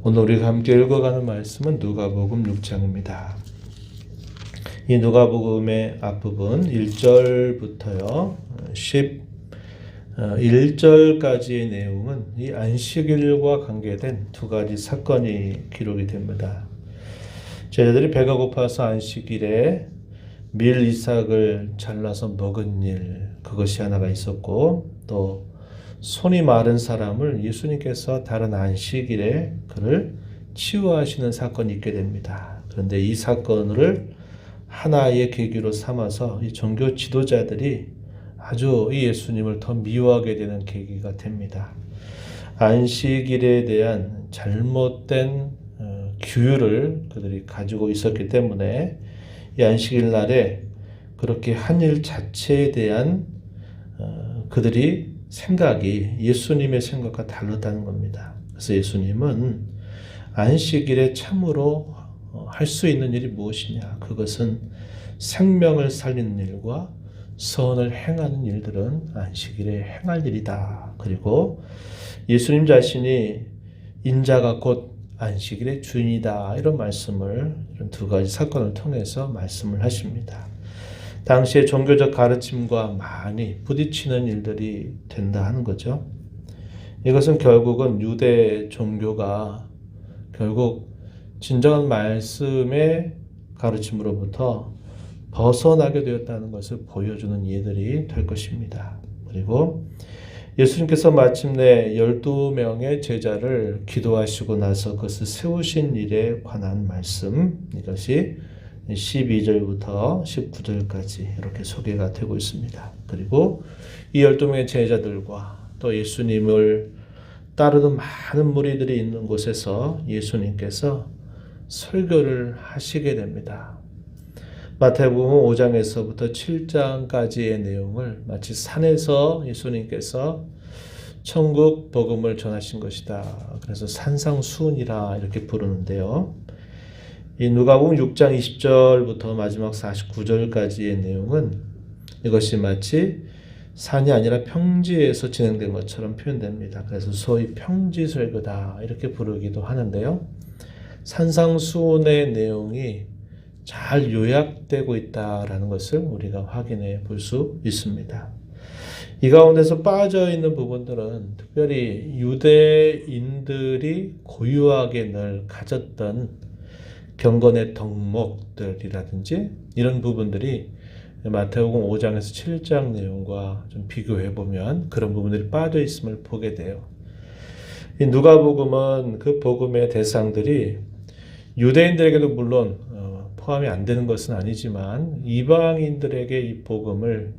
오늘 우리가 함께 읽어가는 말씀은 누가복음 6장입니다. 이 누가복음의 앞부분 1절부터요 11절까지의 내용은 이 안식일과 관계된 두 가지 사건이 기록이 됩니다. 제자들이 배가 고파서 안식일에 밀 이삭을 잘라서 먹은 일, 그것이 하나가 있었고, 또 손이 마른 사람을 예수님께서 다른 안식일에 그를 치유하시는 사건이 있게 됩니다. 그런데 이 사건을 하나의 계기로 삼아서 이 종교 지도자들이 아주 이 예수님을 더 미워하게 되는 계기가 됩니다. 안식일에 대한 잘못된 규율을 그들이 가지고 있었기 때문에 이 안식일 날에 그렇게 한 일 자체에 대한 그들이 생각이 예수님의 생각과 다르다는 겁니다. 그래서 예수님은 안식일에 참으로 할 수 있는 일이 무엇이냐? 그것은 생명을 살리는 일과 선을 행하는 일들은 안식일에 행할 일이다. 그리고 예수님 자신이 인자가 곧 안식일의 주인이다. 이런 말씀을 이런 두 가지 사건을 통해서 말씀을 하십니다. 당시의 종교적 가르침과 많이 부딪히는 일들이 된다 하는 거죠. 이것은 결국은 유대 종교가 결국 진정한 말씀의 가르침으로부터 벗어나게 되었다는 것을 보여주는 예들이 될 것입니다. 그리고 예수님께서 마침내 12명의 제자를 기도하시고 나서 그것을 세우신 일에 관한 말씀, 이것이 12절부터 19절까지 이렇게 소개가 되고 있습니다. 그리고 이 12명의 제자들과 또 예수님을 따르는 많은 무리들이 있는 곳에서 예수님께서 설교를 하시게 됩니다. 마태복음 5장에서부터 7장까지의 내용을 마치 산에서 예수님께서 천국 복음을 전하신 것이다. 그래서 산상수훈이라 이렇게 부르는데요. 이 누가복음 6장 20절부터 마지막 49절까지의 내용은 이것이 마치 산이 아니라 평지에서 진행된 것처럼 표현됩니다. 그래서 소위 평지설교다 이렇게 부르기도 하는데요. 산상수훈의 내용이 잘 요약되고 있다라는 것을 우리가 확인해 볼 수 있습니다. 이 가운데서 빠져 있는 부분들은 특별히 유대인들이 고유하게 늘 가졌던 경건의 덕목들이라든지 이런 부분들이 마태복음 5장에서 7장 내용과 좀 비교해 보면 그런 부분들이 빠져 있음을 보게 돼요. 이 누가복음은 그 복음의 대상들이 유대인들에게도 물론 포함이 안 되는 것은 아니지만 이방인들에게 이 복음을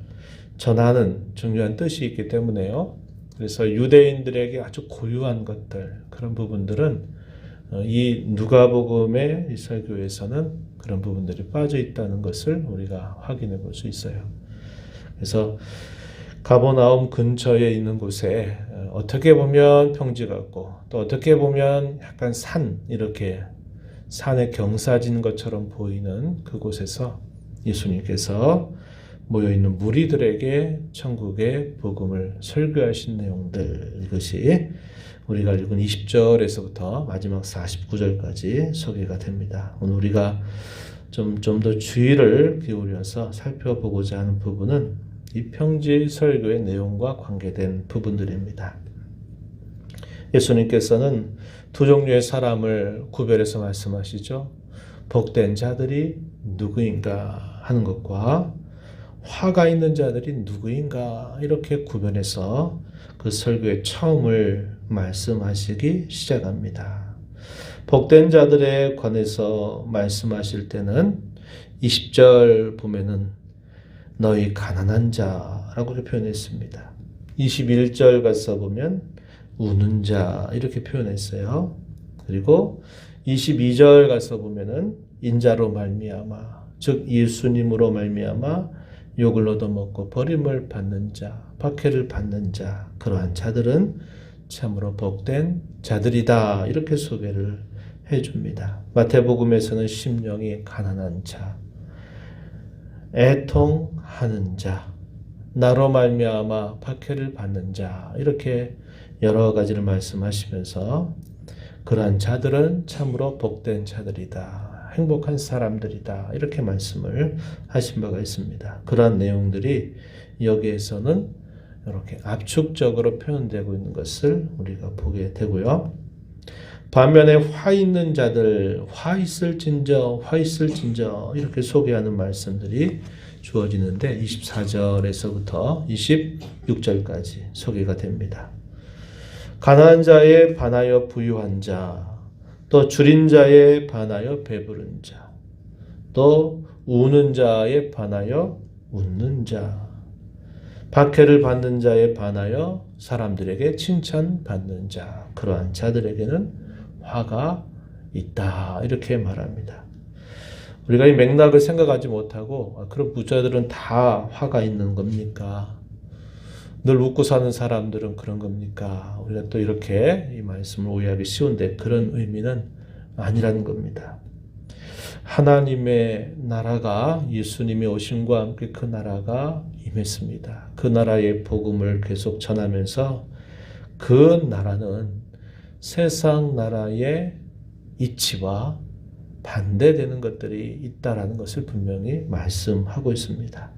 전하는 중요한 뜻이 있기 때문에요. 그래서 유대인들에게 아주 고유한 것들, 그런 부분들은 이 누가복음의 이 설교에서는 그런 부분들이 빠져 있다는 것을 우리가 확인해 볼 수 있어요. 그래서 가버나움 근처에 있는 곳에 어떻게 보면 평지 같고 또 어떻게 보면 약간 산, 이렇게 산의 경사진 것처럼 보이는 그곳에서 예수님께서 모여있는 무리들에게 천국의 복음을 설교하신 내용들, 이것이 우리가 읽은 20절에서부터 마지막 49절까지 소개가 됩니다. 오늘 우리가 좀 더 주의를 기울여서 살펴보고자 하는 부분은 이 평지 설교의 내용과 관계된 부분들입니다. 예수님께서는 두 종류의 사람을 구별해서 말씀하시죠. 복된 자들이 누구인가 하는 것과 화가 있는 자들이 누구인가 이렇게 구별해서 그 설교의 처음을 말씀하시기 시작합니다. 복된 자들에 관해서 말씀하실 때는 20절 보면은 너희 가난한 자라고 표현했습니다. 21절 가서 보면 우는 자 이렇게 표현했어요. 그리고 22절 가서 보면은 인자로 말미암아, 즉 예수님으로 말미암아 욕을 얻어먹고 버림을 받는 자, 박해를 받는 자, 그러한 자들은 참으로 복된 자들이다 이렇게 소개를 해줍니다. 마태복음에서는 심령이 가난한 자, 애통하는 자, 나로 말미암아 박해를 받는 자, 이렇게 여러 가지를 말씀하시면서 그러한 자들은 참으로 복된 자들이다. 행복한 사람들이다. 이렇게 말씀을 하신 바가 있습니다. 그러한 내용들이 여기에서는 이렇게 압축적으로 표현되고 있는 것을 우리가 보게 되고요. 반면에 화 있는 자들, 화 있을진저, 화 있을진저 이렇게 소개하는 말씀들이 주어지는데 24절에서부터 26절까지 소개가 됩니다. 가난한 자에 반하여 부유한 자, 또 줄인 자에 반하여 배부른 자, 또 우는 자에 반하여 웃는 자, 박해를 받는 자에 반하여 사람들에게 칭찬받는 자, 그러한 자들에게는 화가 있다. 이렇게 말합니다. 우리가 이 맥락을 생각하지 못하고 그럼 부자들은 다 화가 있는 겁니까? 늘 웃고 사는 사람들은 그런 겁니까? 우리가 또 이렇게 이 말씀을 오해하기 쉬운데 그런 의미는 아니라는 겁니다. 하나님의 나라가 예수님의 오심과 함께 그 나라가 임했습니다. 그 나라의 복음을 계속 전하면서 그 나라는 세상 나라의 이치와 반대되는 것들이 있다라는 것을 분명히 말씀하고 있습니다.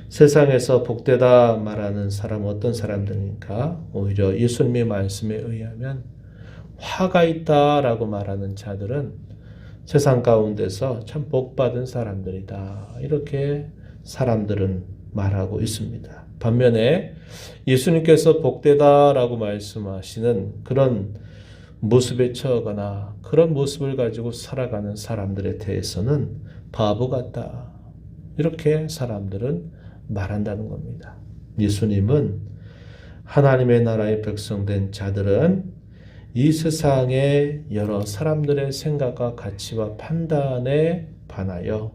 세상에서 복되다 말하는 사람은 어떤 사람들입니까? 오히려 예수님의 말씀에 의하면 화가 있다라고 말하는 자들은 세상 가운데서 참 복받은 사람들이다. 이렇게 사람들은 말하고 있습니다. 반면에 예수님께서 복되다라고 말씀하시는 그런 모습에 처하거나 그런 모습을 가지고 살아가는 사람들에 대해서는 바보 같다. 이렇게 사람들은 말한다는 겁니다. 예수님은 하나님의 나라의 백성된 자들은 이 세상의 여러 사람들의 생각과 가치와 판단에 반하여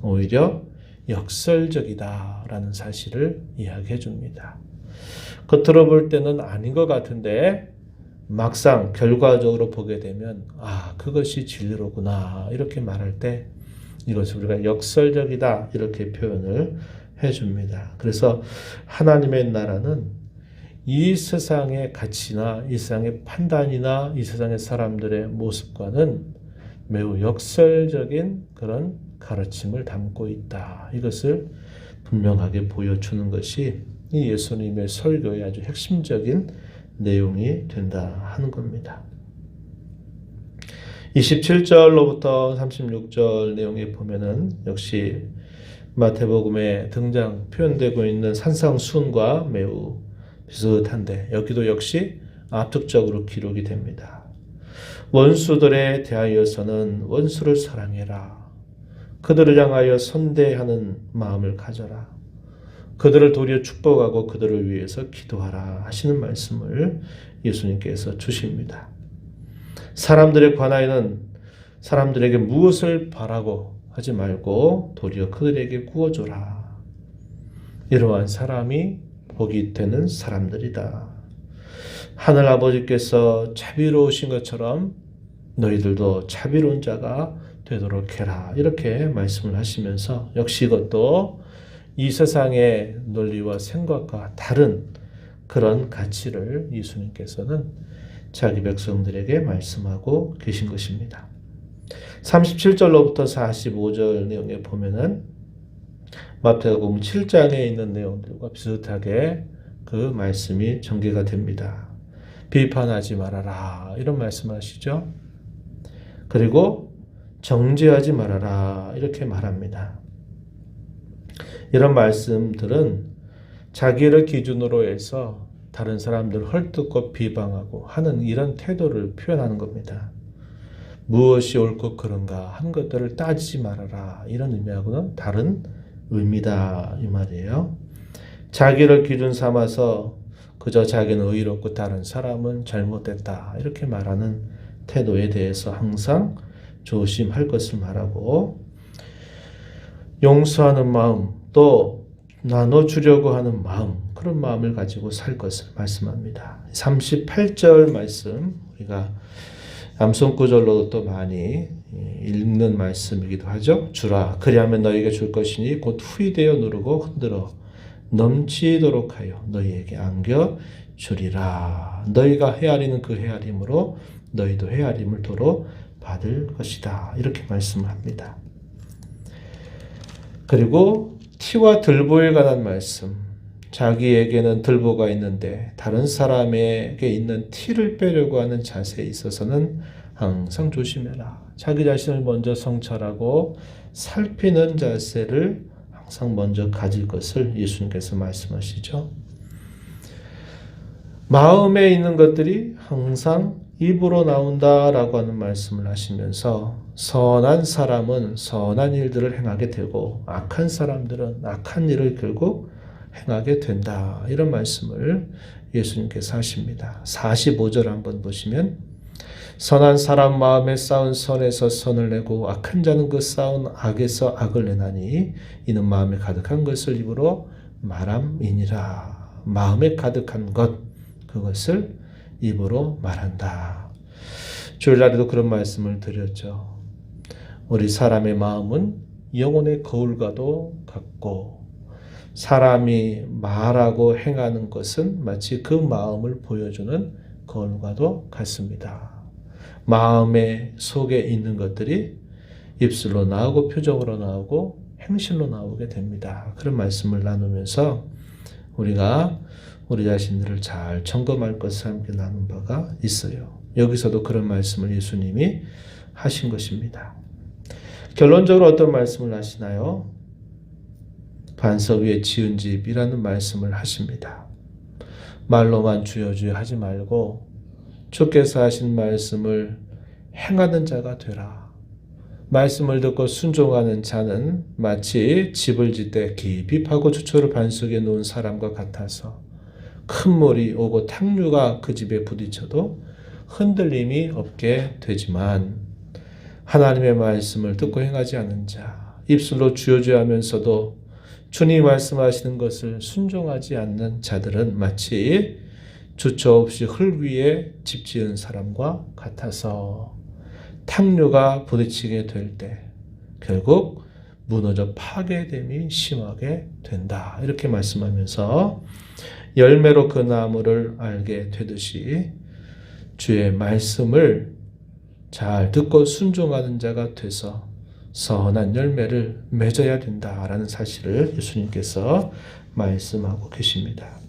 오히려 역설적이다라는 사실을 이야기해 줍니다. 겉으로 볼 때는 아닌 것 같은데 막상 결과적으로 보게 되면 그것이 진리로구나 이렇게 말할 때 이것을 우리가 역설적이다 이렇게 표현을 해줍니다. 그래서 하나님의 나라는 이 세상의 가치나 이 세상의 판단이나 이 세상의 사람들의 모습과는 매우 역설적인 그런 가르침을 담고 있다. 이것을 분명하게 보여주는 것이 이 예수님의 설교의 아주 핵심적인 내용이 된다 하는 겁니다. 27절로부터 36절 내용에 보면은 역시 마태복음에 표현되고 있는 산상수훈과 매우 비슷한데 여기도 역시 압축적으로 기록이 됩니다. 원수들에 대하여서는 원수를 사랑해라. 그들을 향하여 선대하는 마음을 가져라. 그들을 도리어 축복하고 그들을 위해서 기도하라 하시는 말씀을 예수님께서 주십니다. 사람들에 관하여는 사람들에게 무엇을 바라고 하지 말고 도리어 그들에게 구워줘라. 이러한 사람이 복이 되는 사람들이다. 하늘 아버지께서 자비로우신 것처럼 너희들도 자비로운 자가 되도록 해라. 이렇게 말씀을 하시면서 역시 이것도 이 세상의 논리와 생각과 다른 그런 가치를 예수님께서는 자기 백성들에게 말씀하고 계신 것입니다. 37절로부터 45절 내용에 보면은 마태복음 7장에 있는 내용들과 비슷하게 그 말씀이 전개가 됩니다. 비판하지 말아라 이런 말씀하시죠. 그리고 정죄하지 말아라 이렇게 말합니다. 이런 말씀들은 자기를 기준으로 해서 다른 사람들을 헐뜯고 비방하고 하는 이런 태도를 표현하는 겁니다. 무엇이 옳고 그른가 한 것들을 따지지 말아라 이런 의미하고는 다른 의미다 이 말이에요. 자기를 기준 삼아서 그저 자기는 의롭고 다른 사람은 잘못됐다 이렇게 말하는 태도에 대해서 항상 조심할 것을 말하고 용서하는 마음 또 나눠주려고 하는 마음 그런 마음을 가지고 살 것을 말씀합니다. 38절 말씀 우리가 암송구절로 또 많이 읽는 말씀이기도 하죠. 주라 그리하면 너희에게 줄 것이니 곧 후이되어 누르고 흔들어 넘치도록 하여 너희에게 안겨 주리라. 너희가 헤아리는 그 헤아림으로 너희도 헤아림을 도로 받을 것이다. 이렇게 말씀합니다. 그리고 티와 들보에 관한 말씀. 자기에게는 들보가 있는데 다른 사람에게 있는 티를 빼려고 하는 자세에 있어서는 항상 조심해라. 자기 자신을 먼저 성찰하고 살피는 자세를 항상 먼저 가질 것을 예수님께서 말씀하시죠. 마음에 있는 것들이 항상 입으로 나온다라고 하는 말씀을 하시면서 선한 사람은 선한 일들을 행하게 되고 악한 사람들은 악한 일을 결국 행하게 된다. 이런 말씀을 예수님께서 하십니다. 45절 한번 보시면 선한 사람 마음에 쌓은 선에서 선을 내고 악한 자는 그 쌓은 악에서 악을 내나니 이는 마음에 가득한 것을 입으로 말함이니라. 마음에 가득한 것 그것을 입으로 말한다. 주일날에도 그런 말씀을 드렸죠. 우리 사람의 마음은 영혼의 거울과도 같고 사람이 말하고 행하는 것은 마치 그 마음을 보여주는 거울과도 같습니다. 마음의 속에 있는 것들이 입술로 나오고 표정으로 나오고 행실로 나오게 됩니다. 그런 말씀을 나누면서 우리가 우리 자신들을 잘 점검할 것을 함께 나눈 바가 있어요. 여기서도 그런 말씀을 예수님이 하신 것입니다. 결론적으로 어떤 말씀을 하시나요? 반석 위에 지은 집이라는 말씀을 하십니다. 말로만 주여 주여 하지 말고 주께서 하신 말씀을 행하는 자가 되라. 말씀을 듣고 순종하는 자는 마치 집을 짓되 깊이 파고 주초를 반석에 놓은 사람과 같아서 큰 물이 오고 탕류가 그 집에 부딪혀도 흔들림이 없게 되지만 하나님의 말씀을 듣고 행하지 않는 자, 입술로 주여 주여 하면서도 주님이 말씀하시는 것을 순종하지 않는 자들은 마치 주처 없이 흙 위에 집 지은 사람과 같아서 탕류가 부딪히게 될 때 결국 무너져 파괴됨이 심하게 된다. 이렇게 말씀하면서 열매로 그 나무를 알게 되듯이 주의 말씀을 잘 듣고 순종하는 자가 돼서 선한 열매를 맺어야 된다라는 사실을 예수님께서 말씀하고 계십니다.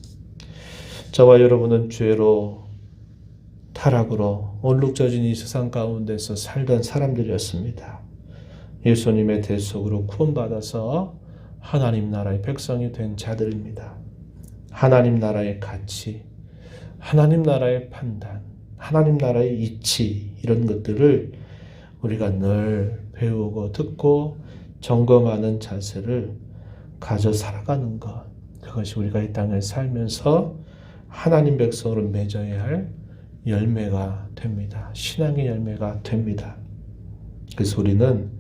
저와 여러분은 죄로 타락으로 얼룩져진 이 세상 가운데서 살던 사람들이었습니다. 예수님의 대속으로 구원받아서 하나님 나라의 백성이 된 자들입니다. 하나님 나라의 가치, 하나님 나라의 판단, 하나님 나라의 이치 이런 것들을 우리가 늘 배우고 듣고 점검하는 자세를 가져 살아가는 것, 그것이 우리가 이 땅에 살면서 하나님 백성으로 맺어야 할 열매가 됩니다. 신앙의 열매가 됩니다. 그래서 우리는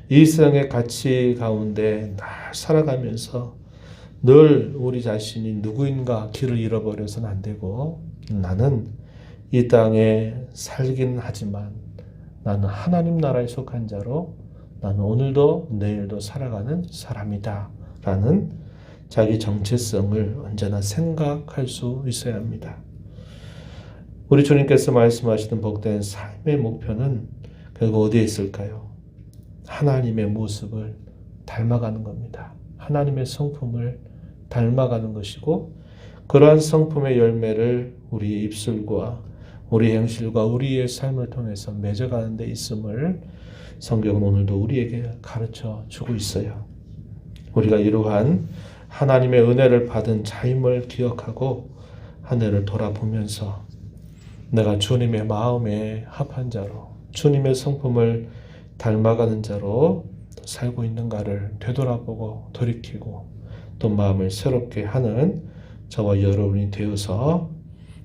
일생의 가치 가운데 날 살아가면서 늘 우리 자신이 누구인가 길을 잃어버려서는 안 되고 나는 이 땅에 살긴 하지만 나는 하나님 나라에 속한 자로 나는 오늘도 내일도 살아가는 사람이다 라는 자기 정체성을 언제나 생각할 수 있어야 합니다. 우리 주님께서 말씀하시는 복된 삶의 목표는 결국 어디에 있을까요? 하나님의 모습을 닮아가는 겁니다. 하나님의 성품을 닮아가는 것이고 그러한 성품의 열매를 우리의 입술과 우리의 행실과 우리의 삶을 통해서 맺어가는 데 있음을 성경은 오늘도 우리에게 가르쳐 주고 있어요. 우리가 이러한 하나님의 은혜를 받은 자임을 기억하고 한 해를 돌아보면서 내가 주님의 마음에 합한 자로 주님의 성품을 닮아가는 자로 살고 있는가를 되돌아보고 돌이키고 또 마음을 새롭게 하는 저와 여러분이 되어서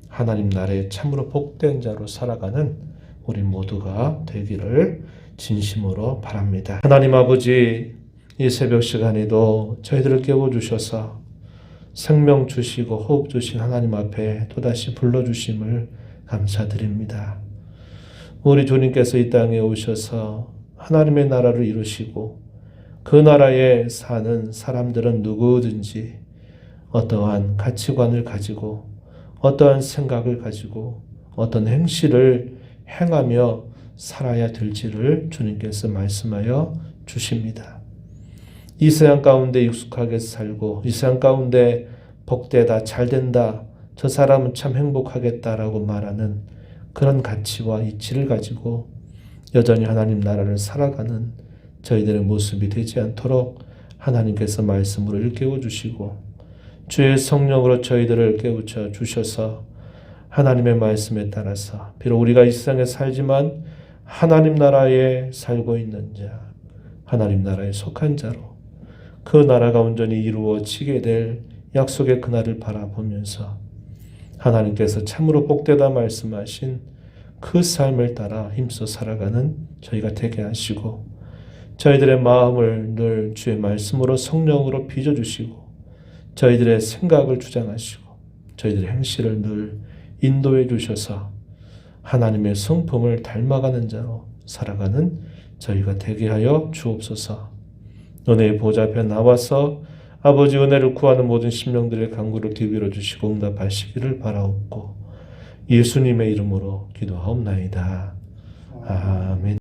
하나님 나라의 참으로 복된 자로 살아가는 우리 모두가 되기를 진심으로 바랍니다. 하나님 아버지, 이 새벽 시간에도 저희들을 깨워주셔서 생명 주시고 호흡 주신 하나님 앞에 또다시 불러주심을 감사드립니다. 우리 주님께서 이 땅에 오셔서 하나님의 나라를 이루시고 그 나라에 사는 사람들은 누구든지 어떠한 가치관을 가지고 어떠한 생각을 가지고 어떤 행실을 행하며 살아야 될지를 주님께서 말씀하여 주십니다. 이 세상 가운데 익숙하게 살고 이 세상 가운데 복되다, 잘된다, 저 사람은 참 행복하겠다라고 말하는 그런 가치와 이치를 가지고 여전히 하나님 나라를 살아가는 저희들의 모습이 되지 않도록 하나님께서 말씀으로 일깨워 주시고 주의 성령으로 저희들을 깨우쳐 주셔서 하나님의 말씀에 따라서 비록 우리가 이 세상에 살지만 하나님 나라에 살고 있는 자, 하나님 나라에 속한 자로 그 나라가 온전히 이루어지게 될 약속의 그날을 바라보면서 하나님께서 참으로 복되다 말씀하신 그 삶을 따라 힘써 살아가는 저희가 되게 하시고 저희들의 마음을 늘 주의 말씀으로 성령으로 빚어주시고 저희들의 생각을 주장하시고 저희들의 행실을 늘 인도해 주셔서 하나님의 성품을 닮아가는 자로 살아가는 저희가 되게 하여 주옵소서. 은혜의 보좌 앞에 나와서 아버지 은혜를 구하는 모든 심령들의 간구를 뒤비려 주시고 응답하시기를 바라옵고 예수님의 이름으로 기도하옵나이다. 아멘.